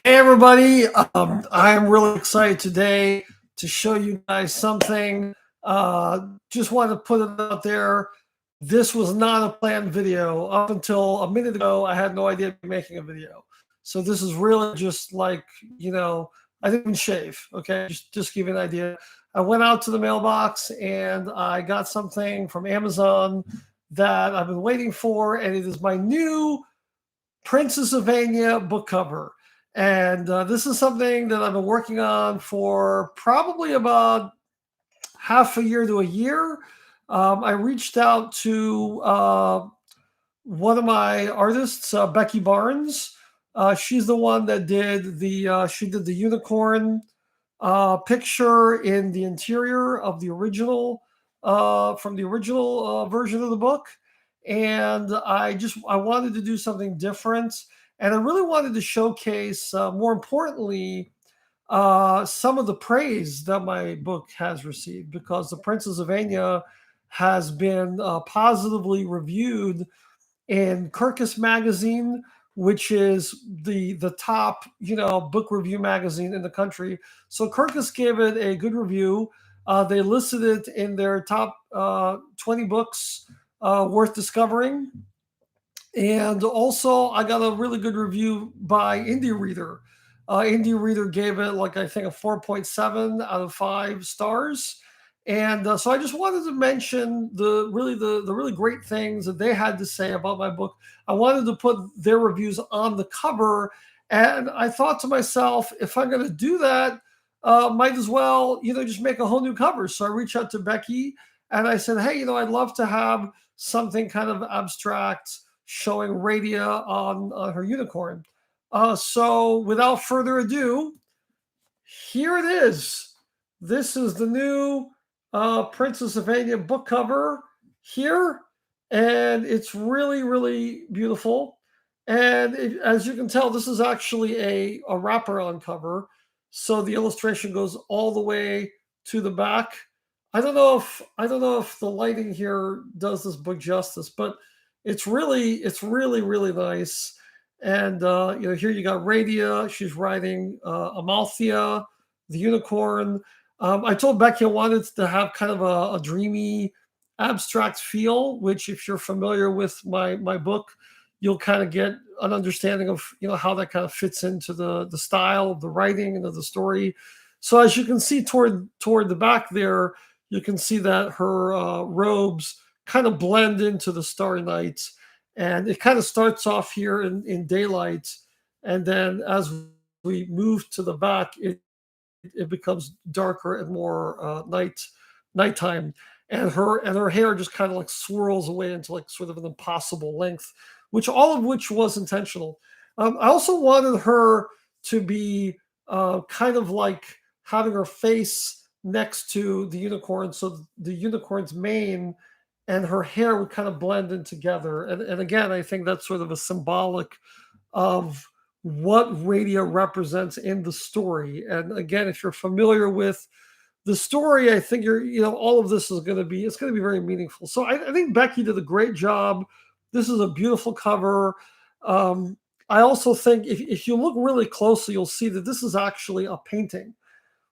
Hey everybody, I'm really excited today to show you guys something. Just wanted to put it out there. This was not a planned video. Up until a minute ago, I had no idea I'd be making a video. So this is really just like, I didn't even shave. Okay, just give you an idea. I went out to the mailbox and I got something from Amazon that I've been waiting for, and it is my new Princess of Aenya book cover. And this is something that I've been working on for probably about half a year to a year. I reached out to one of my artists, Becky Barnes. She's the one that did she did the unicorn picture in the interior of the original, from the original version of the book. And I wanted to do something different, and I really wanted to showcase, more importantly, some of the praise that my book has received, because The Princess of Aenya has been positively reviewed in Kirkus magazine, which is the top book review magazine in the country. So Kirkus gave it a good review. They listed it in their top 20 books worth discovering. And also, I got a really good review by Indie Reader. Indie Reader gave it, like, I think, a 4.7 out of 5 stars. And so I just wanted to mention the really great things that they had to say about my book. I wanted to put their reviews on the cover, and I thought to myself, if I'm going to do that, might as well just make a whole new cover. So I reached out to Becky and I said, hey, I'd love to have something kind of abstract showing Radia on her unicorn. So without further ado, here it is. This is the new Princess of Aenya book cover here, and it's really, really beautiful. And as you can tell, this is actually a wraparound cover, so the illustration goes all the way to the back. I don't know if the lighting here does this book justice, but it's really really nice. And here you got Radia. She's riding Amalthea, the unicorn. I told Becky I wanted to have kind of a dreamy, abstract feel, which, if you're familiar with my book, you'll kind of get an understanding of how that kind of fits into the style of the writing and of the story. So as you can see toward the back there, you can see that her robes kind of blend into the starry night, and it kind of starts off here in daylight, and then as we move to the back, it becomes darker and more nighttime, and her hair just kind of like swirls away into like sort of an impossible length, all of which was intentional. I also wanted her to be kind of like having her face next to the unicorn, so the unicorn's mane and her hair would kind of blend in together. And again, I think that's sort of a symbolic of what Radia represents in the story. And again, if you're familiar with the story, I think all of this is going to be, it's going to be very meaningful. So I think Becky did a great job. This is a beautiful cover. I also think if you look really closely, you'll see that this is actually a painting,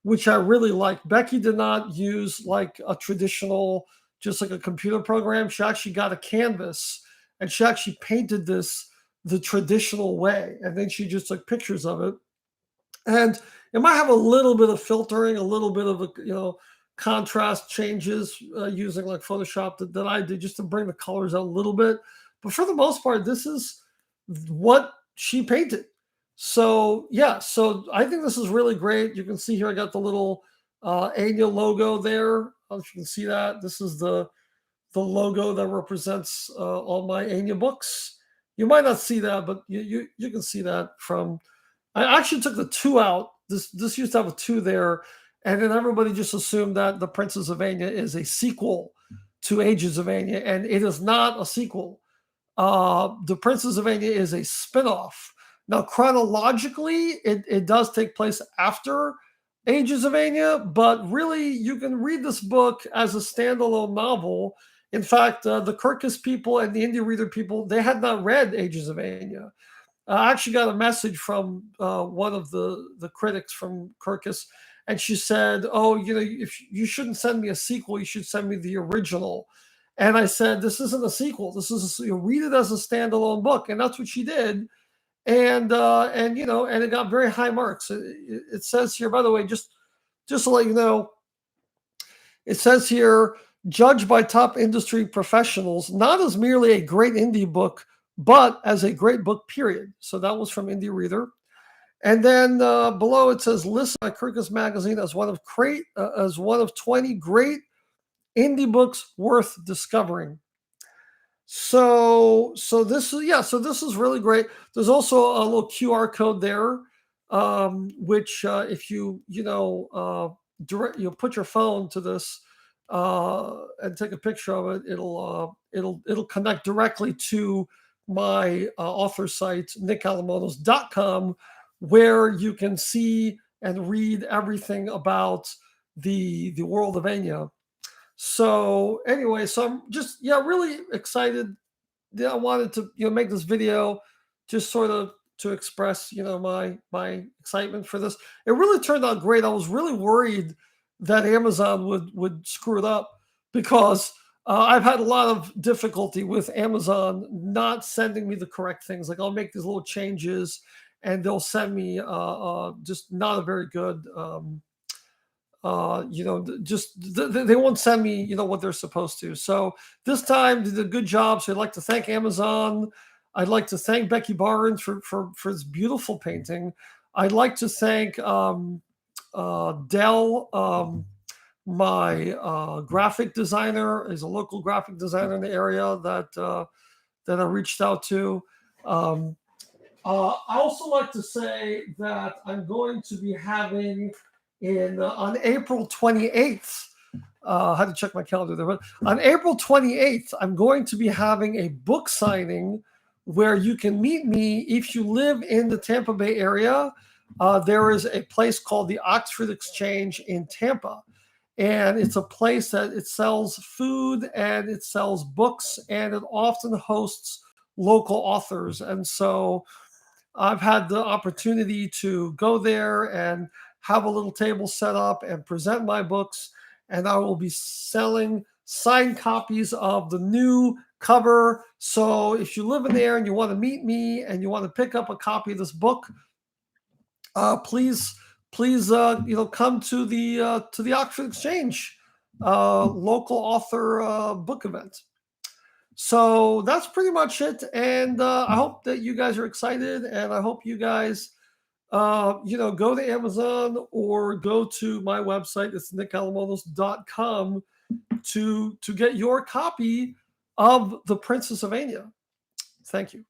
which I really like. Becky did not use like a traditional, just like a computer program. She actually got a canvas and she actually painted this the traditional way. And then she just took pictures of it. And it might have a little bit of filtering, a little bit of contrast changes using like Photoshop that I did just to bring the colors out a little bit. But for the most part, this is what she painted. So yeah, so I think this is really great. You can see here I got the little Aenya logo there. If you can see that, this is the logo that represents all my Aenya books. You might not see that, but you can see that from. I actually took the two out. This used to have a two there, and then everybody just assumed that The Princess of Aenya is a sequel to Ages of Aenya, and it is not a sequel. The Princess of Aenya is a spin-off. Now, chronologically, it does take place after Ages of Aenya, but really, you can read this book as a standalone novel. In fact, the Kirkus people and the Indie Reader people, they had not read Ages of Aenya. I actually got a message from one of the critics from Kirkus, and she said, "Oh, if you shouldn't send me a sequel, you should send me the original." And I said, "This isn't a sequel. This is read it as a standalone book," and that's what she did. And it got very high marks. It says here, by the way, just to let you know, it says here, judged by top industry professionals, not as merely a great indie book, but as a great book, period. So that was from Indie Reader. And then below it says, listed by Kirkus Magazine as as one of 20 great indie books worth discovering. So this is, yeah, so this is really great. There's also a little QR code there, which if you put your phone to this and take a picture of it, it'll connect directly to my author site, nickalamonos.com, where you can see and read everything about the world of Aenya. So anyway, so I'm just, yeah, really excited. Yeah, I wanted to make this video just sort of to express my excitement for this. It really turned out great. I was really worried that Amazon would screw it up because I've had a lot of difficulty with Amazon not sending me the correct things. Like I'll make these little changes and they'll send me just not a very good they won't send me what they're supposed to. So this time they did a good job. So I'd like to thank Amazon. I'd like to thank Becky Barnes for this beautiful painting. I'd like to thank Dell, my graphic designer, is a local graphic designer in the area that I reached out to. I also like to say that I'm going to be having on April 28th. I had to check my calendar there, but on April 28th, I'm going to be having a book signing where you can meet me if you live in the Tampa Bay area. There is a place called the Oxford Exchange in Tampa, and it's a place that it sells food and it sells books, and it often hosts local authors. And so I've had the opportunity to go there and have a little table set up and present my books. And I will be selling signed copies of the new cover. So if you live in there and you want to meet me and you want to pick up a copy of this book, please come to the Oxford Exchange local author book event. So that's pretty much it. And I hope that you guys are excited, and I hope you guys, go to Amazon or go to my website. It's nickalamonos.com to get your copy of The Princess of Aenya. Thank you.